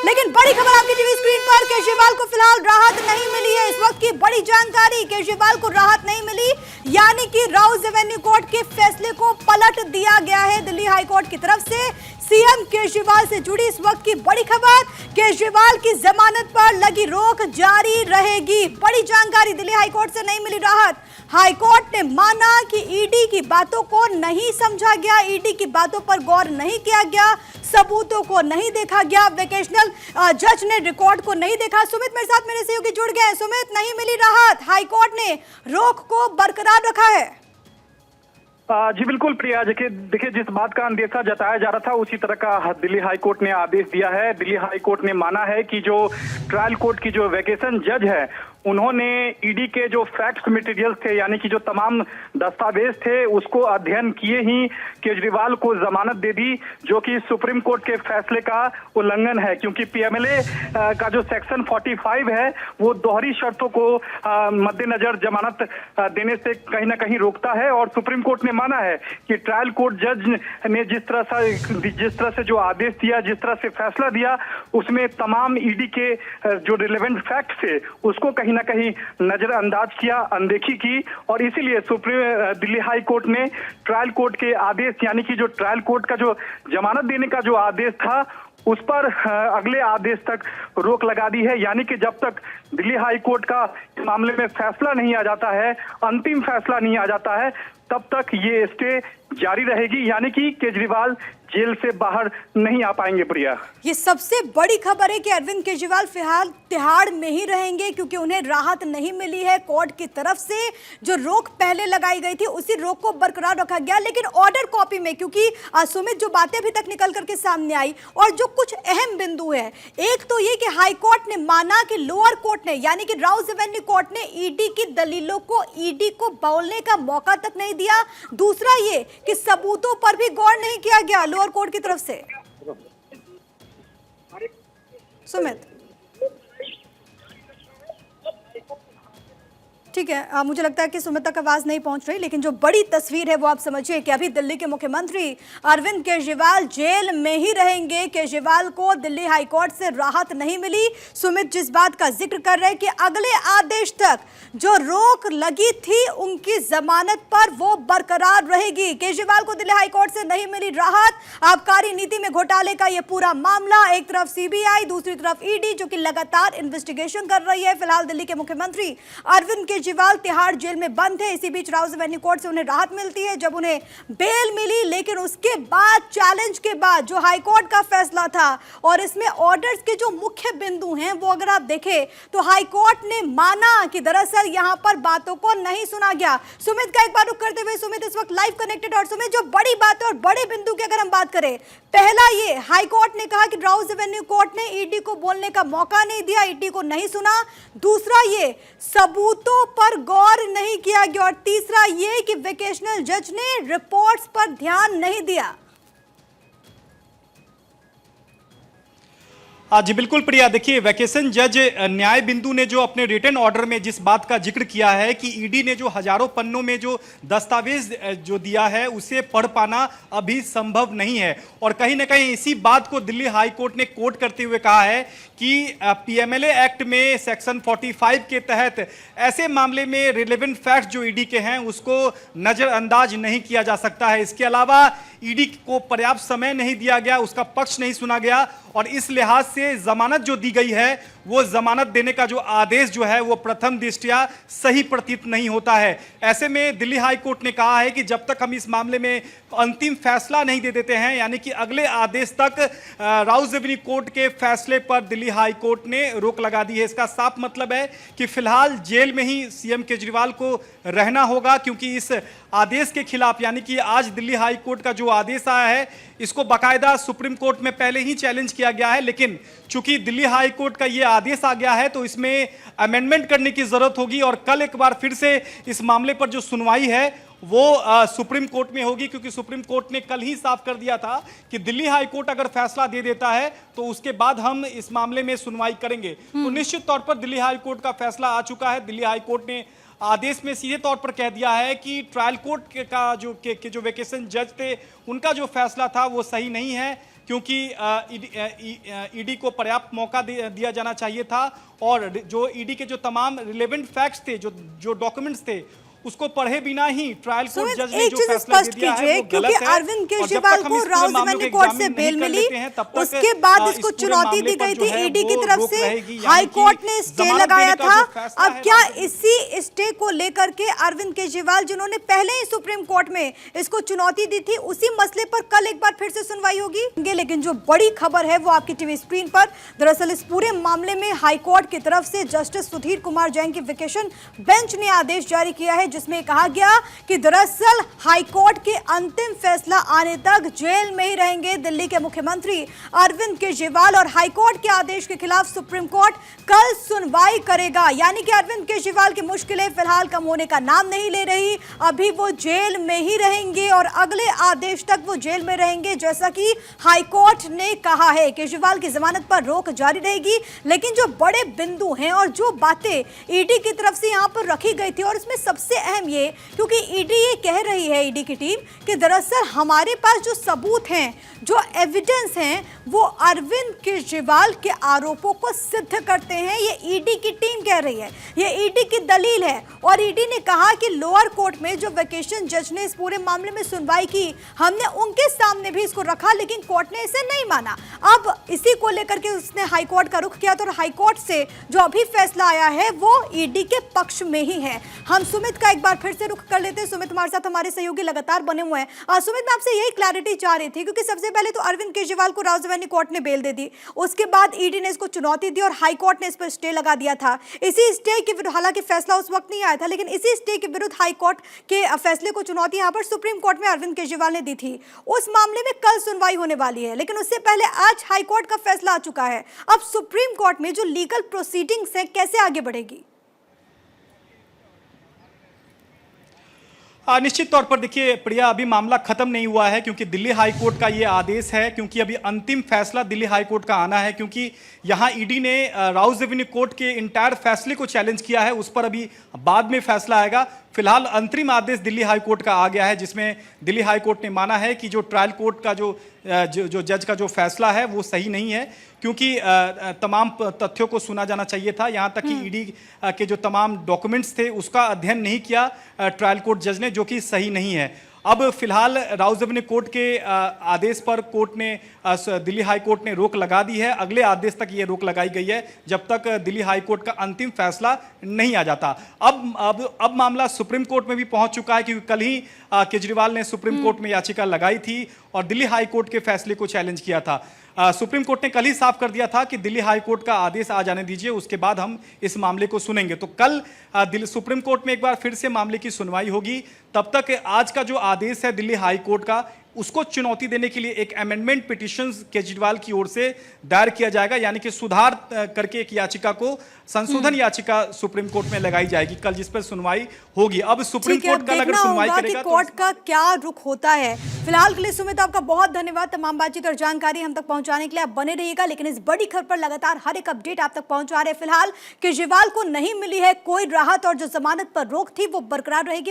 लेकिन बड़ी खबर आपकी टीवी स्क्रीन पर, केजरीवाल को फिलहाल राहत नहीं मिली है। इस वक्त की बड़ी जानकारी, केजरीवाल को राहत नहीं मिली, यानी कि राउज एवेन्यू कोर्ट के फैसले को पलट दिया गया है दिल्ली हाई कोर्ट की तरफ से। सीएम केजरीवाल से जुड़ी इस वक्त की बड़ी खबर, केजरीवाल की जमानत पर लगी रोक जारी रहेगी। बड़ी जानकारी, दिल्ली हाई कोर्ट से नहीं मिली राहत। हाई कोर्ट ने माना कि ईडी की बातों को नहीं समझा गया, ईडी की बातों पर गौर नहीं किया गया, सबूतों को नहीं देखा गया, वेकेशनल जज ने रिकॉर्ड को नहीं देखा। सुमित मेरे साथ मेरे सहयोगी जुड़ गए। सुमित, नहीं मिली राहत, हाई कोर्ट ने रोक को बरकरार रखा है। जी बिल्कुल प्रिया, देखिए जिस बात का अंदेशा जताया जा रहा था उसी तरह का दिल्ली हाई कोर्ट ने आदेश दिया है। दिल्ली हाई कोर्ट ने माना है कि जो ट्रायल कोर्ट की जो वेकेशन जज है उन्होंने ईडी के जो फैक्ट्स मटेरियल थे, यानी कि जो तमाम दस्तावेज थे, उसको अध्ययन किए ही केजरीवाल को जमानत दे दी, जो कि सुप्रीम कोर्ट के फैसले का उल्लंघन है। क्योंकि पीएमएलए का जो सेक्शन 45 है वो दोहरी शर्तों को मद्देनजर जमानत देने से कहीं ना कहीं रोकता है। और सुप्रीम कोर्ट ने माना है कि ट्रायल कोर्ट जज ने जिस तरह से जो आदेश दिया, जिस तरह से फैसला दिया, उसमें तमाम ईडी के जो रिलेवेंट फैक्ट थे उसको कहीं ना कहीं नजरअंदाज किया, अनदेखी की। और इसीलिए दिल्ली हाई कोर्ट ने ट्रायल कोर्ट के आदेश, यानी कि जो ट्रायल कोर्ट का जो जमानत देने का जो आदेश था उस पर अगले आदेश तक रोक लगा दी है। यानी कि जब तक दिल्ली हाई कोर्ट का इस मामले में फैसला नहीं आ जाता है, अंतिम फैसला नहीं आ जाता है, तब तक ये स्टे जारी रहेगी। यानी कि केजरीवाल जेल से बाहर नहीं आ पाएंगे। प्रिया, ये सबसे बड़ी खबर है कि अरविंद केजरीवाल फिलहाल तिहाड़ में ही रहेंगे, क्योंकि उन्हें राहत नहीं मिली है कोर्ट की तरफ से। जो रोक पहले लगाई गई थी उसी रोक को बरकरार रखा गया, लेकिन ऑर्डर कॉपी में, क्योंकि सुमित जो बातें अभी तक निकल करके सामने आई और जो कुछ अहम बिंदु है, एक तो ये कि हाई कोर्ट ने माना कि लोअर कोर्ट ने, यानी कि राउज एवेन्यू कोर्ट ने ईडी की दलीलों को, ईडी को बोलने का मौका तक नहीं दिया। दूसरा ये कि सबूतों पर भी गौर नहीं किया गया लोअर कोर्ट की तरफ से। सुमित, ठीक है, मुझे लगता है कि सुमित तक आवाज नहीं पहुंच रही, लेकिन जो बड़ी तस्वीर है वो आप समझिए कि अभी दिल्ली के मुख्यमंत्री अरविंद केजरीवाल जेल में ही रहेंगे। केजरीवाल को दिल्ली हाईकोर्ट से राहत नहीं मिली। सुमित जिस बात का जिक्र कर रहे हैं कि अगले आदेश तक जो रोक लगी थी उनकी जमानत पर वो बरकरार रहेगी। केजरीवाल को दिल्ली हाईकोर्ट से नहीं मिली राहत। आबकारी नीति में घोटाले का ये पूरा मामला, एक तरफ सीबीआई, दूसरी तरफ ईडी, जो कि लगातार इन्वेस्टिगेशन कर रही है। फिलहाल दिल्ली के मुख्यमंत्री अरविंद केजरीवाल तिहाड़ जेल में बंद है। इसी बीच राउज एवेन्यू कोर्ट से उन्हें राहत मिलती है जब उन्हें बेल मिली, लेकिन उसके बाद चैलेंज के बाद जो हाई कोर्ट का फैसला था और इसमें ऑर्डर्स के जो मुख्य बिंदु हैं वो अगर आप देखें तो हाई कोर्ट ने माना कि दरअसल यहां पर बातों को नहीं सुना गया। सुमित का एक बार रुक करते हुए, सुमित इस वक्त लाइव कनेक्टेड, और सुमित जो बड़ी बात है और बड़े बिंदु की अगर हम बात करें, पहला ये हाई कोर्ट ने कहा कि राउज एवेन्यू कोर्ट ने ईडी को बोलने का मौका नहीं दिया, ईडी को नहीं सुना। दूसरा ये सबूतों पर गौर नहीं किया गया, और तीसरा ये कि वेकेशनल जज ने रिपोर्ट्स पर ध्यान नहीं दिया। जी बिल्कुल प्रिया, देखिए वैकेशन जज न्याय बिंदु ने जो अपने रिटन ऑर्डर में जिस बात का जिक्र किया है कि ईडी ने जो हजारों पन्नों में जो दस्तावेज जो दिया है उसे पढ़ पाना अभी संभव नहीं है। और कहीं ना कहीं इसी बात को दिल्ली हाई कोर्ट ने कोट करते हुए कहा है कि पीएमएलए एक्ट में सेक्शन 45 के तहत ऐसे मामले में रिलेवेंट फैक्ट्स जो ईडी के हैं उसको नजरअंदाज नहीं किया जा सकता है। इसके अलावा ईडी को पर्याप्त समय नहीं दिया गया, उसका पक्ष नहीं सुना गया, और इस लिहाज से जमानत जो दी गई है वो जमानत देने का जो आदेश जो है वो प्रथम दृष्टया सही प्रतीत नहीं होता है। ऐसे में दिल्ली हाई कोर्ट ने कहा है कि जब तक हम इस मामले में अंतिम फैसला नहीं दे देते हैं, यानी कि अगले आदेश तक राउज एवेन्यू कोर्ट के फैसले पर दिल्ली हाई कोर्ट ने रोक लगा दी है। इसका साफ मतलब है कि फिलहाल जेल में ही सीएम केजरीवाल को रहना होगा, क्योंकि इस आदेश के खिलाफ, यानी कि आज दिल्ली हाई कोर्ट का जो आदेश आया है इसको बाकायदा सुप्रीम कोर्ट में पहले ही चैलेंज किया गया है, लेकिन चूंकि दिल्ली हाई कोर्ट का ये आदेश आ गया है तो इसमें अमेंडमेंट करने की जरूरत होगी, और कल एक बार फिर से इस मामले पर जो सुनवाई है वो सुप्रीम कोर्ट में होगी, क्योंकि सुप्रीम कोर्ट ने कल ही साफ कर दिया था कि दिल्ली हाई कोर्ट अगर फैसला दे देता है तो उसके बाद हम इस मामले में सुनवाई करेंगे। तो निश्चित तौर पर दिल्ली हाई कोर्ट का फैसला आ चुका है। दिल्ली हाई कोर्ट ने आदेश में सीधे तौर पर कह दिया है कि ट्रायल कोर्ट का जो वेकेशन जज थे उनका जो फैसला था वो सही नहीं है, क्योंकि ईडी को पर्याप्त मौका दिया जाना चाहिए था और जो ईडी के जो तमाम रिलेवेंट फैक्ट्स थे, जो डॉक्यूमेंट्स थे, उसको पढ़े बिना ही ट्रायल कोर्ट जज ने जो फैसला दे दिया है वो गलत है। अरविंद केजरीवाल को राउज एवेन्यू कोर्ट से बेल मिली, उसके बाद इसको चुनौती दी गई थी ईडी की तरफ से, हाई कोर्ट ने स्टे लगाया था। अब क्या इसी स्टे को लेकर के अरविंद केजरीवाल, जिन्होंने पहले ही सुप्रीम कोर्ट में इसको चुनौती दी थी, उसी मसले पर कल एक बार फिर से सुनवाई होगी? लेकिन जो बड़ी खबर है वो आपकी टीवी स्क्रीन पर, दरअसल इस पूरे मामले में हाई कोर्ट की तरफ से जस्टिस सुधीर कुमार जैन की वेकेशन बेंच ने आदेश जारी किया है, जिसमें कहा गया कि दरअसल हाई कोर्ट के अंतिम फैसला आने तक जेल में ही रहेंगे दिल्ली के मुख्यमंत्री अरविंद केजरीवाल और हाई कोर्ट के आदेश के खिलाफ सुप्रीम कोर्ट कल सुनवाई करेगा। यानी कि अरविंद केजरीवाल की मुश्किलें फिलहाल कम होने का नाम नहीं ले रही, अभी वो जेल में ही रहेंगे और अगले आदेश तक वो जेल में रहेंगे, जैसा कि हाई कोर्ट ने कहा है। केजरीवाल की जमानत पर रोक जारी रहेगी, लेकिन जो बड़े बिंदु हैं और जो बातें ईडी की तरफ से यहां पर रखी गई थी, और इसमें सबसे अहम ये, क्योंकि ईडी ये कह रही है, ईडी की टीम, कि दरअसल हमारे पास जो सबूत हैं, जो एविडेंस हैं, वो अरविंद केजरीवाल के आरोपों को सिद्ध करते हैं। ये ईडी की टीम कह रही है, ये ईडी की दलील है। और ईडी ने कहा कि लोअर कोर्ट में जो वेकेशन जज ने इस पूरे मामले में सुनवाई की, हमने उनके सामने भी इसको रखा, लेकिन कोर्ट ने इसे नहीं माना। अब इसी को लेकर के उसने हाई कोर्ट का रुख किया, तो हाई कोर्ट से जो अभी फैसला आया है वो ईडी के पक्ष में ही है। हम सुमित का एक बार फिर से रुख कर लेते हैं। सुमित हमारे साथ, हमारे सहयोगी लगातार बने हुए हैं। सुमित, मैं आपसे यही क्लैरिटी चाह रही थी, क्योंकि सबसे पहले तो अरविंद केजरीवाल को राउज एवेन्यू कोर्ट ने बेल दे दी, उसके बाद ईडी ने इसको चुनौती दी और हाई कोर्ट ने इस पर स्टे लगा दिया था। इसी स्टे के विरुद्ध, हालांकि फैसला उस वक्त नहीं आया था, लेकिन इसी स्टे के विरुद्ध हाई कोर्ट के फैसले को चुनौती यहां पर सुप्रीम कोर्ट में अरविंद केजरीवाल ने दी थी। उस मामले में कल सुनवाई होने वाली है, लेकिन उससे पहले आज हाई कोर्ट का फैसला आ चुका है। अब सुप्रीम कोर्ट में जो लीगल प्रोसीडिंग्स है, कैसे आगे बढ़ेगी? निश्चित तौर पर देखिए प्रिया, अभी मामला खत्म नहीं हुआ है, क्योंकि दिल्ली हाई कोर्ट का ये आदेश है, क्योंकि अभी अंतिम फैसला दिल्ली हाई कोर्ट का आना है, क्योंकि यहाँ ईडी ने राउज एवेन्यू कोर्ट के इंटायर फैसले को चैलेंज किया है, उस पर अभी बाद में फैसला आएगा। फिलहाल अंतरिम आदेश दिल्ली हाई कोर्ट का आ गया है, जिसमें दिल्ली हाई कोर्ट ने माना है कि जो ट्रायल कोर्ट का जो जज का जो फैसला है वो सही नहीं है, क्योंकि तमाम तथ्यों को सुना जाना चाहिए था। यहाँ तक कि ईडी के जो तमाम डॉक्यूमेंट्स थे उसका अध्ययन नहीं किया ट्रायल कोर्ट जज ने, जो कि सही नहीं है। अब फिलहाल राउज एवेन्यू कोर्ट के आदेश पर कोर्ट ने, दिल्ली हाई कोर्ट ने रोक लगा दी है। अगले आदेश तक ये रोक लगाई गई है, जब तक दिल्ली हाई कोर्ट का अंतिम फैसला नहीं आ जाता। अब मामला सुप्रीम कोर्ट में भी पहुंच चुका है, क्योंकि कल ही केजरीवाल ने सुप्रीम कोर्ट में याचिका लगाई थी और दिल्ली हाई कोर्ट के फैसले को चैलेंज किया था। सुप्रीम कोर्ट ने कल ही साफ कर दिया था कि दिल्ली हाई कोर्ट का आदेश आ जाने दीजिए, उसके बाद हम इस मामले को सुनेंगे। तो कल दिल्ली सुप्रीम कोर्ट में एक बार फिर से मामले की सुनवाई होगी। तब तक आज का जो आदेश है दिल्ली हाई कोर्ट का, उसको चुनौती देने के लिए एक अमेंडमेंट पिटीशन केजरीवाल की ओर से दायर किया जाएगा, यानी कि सुधार करके एक याचिका को, संशोधन याचिका सुप्रीम कोर्ट में लगाई जाएगी कल, जिस पर सुनवाई होगी। अब सुप्रीम कोर्ट कल अगर सुनवाई करेगा तो कोर्ट का क्या रुख होता है। फिलहाल के लिए सुमित, आपका बहुत धन्यवाद तमाम बातचीत और जानकारी हम तक पहुंचाने के लिए। आप बने रहिएगा, लेकिन इस बड़ी खबर पर लगातार हर एक अपडेट आप तक पहुंचा रहे हैं। फिलहाल केजरीवाल को नहीं मिली है कोई राहत और जो जमानत पर रोक थी वो बरकरार रहेगी।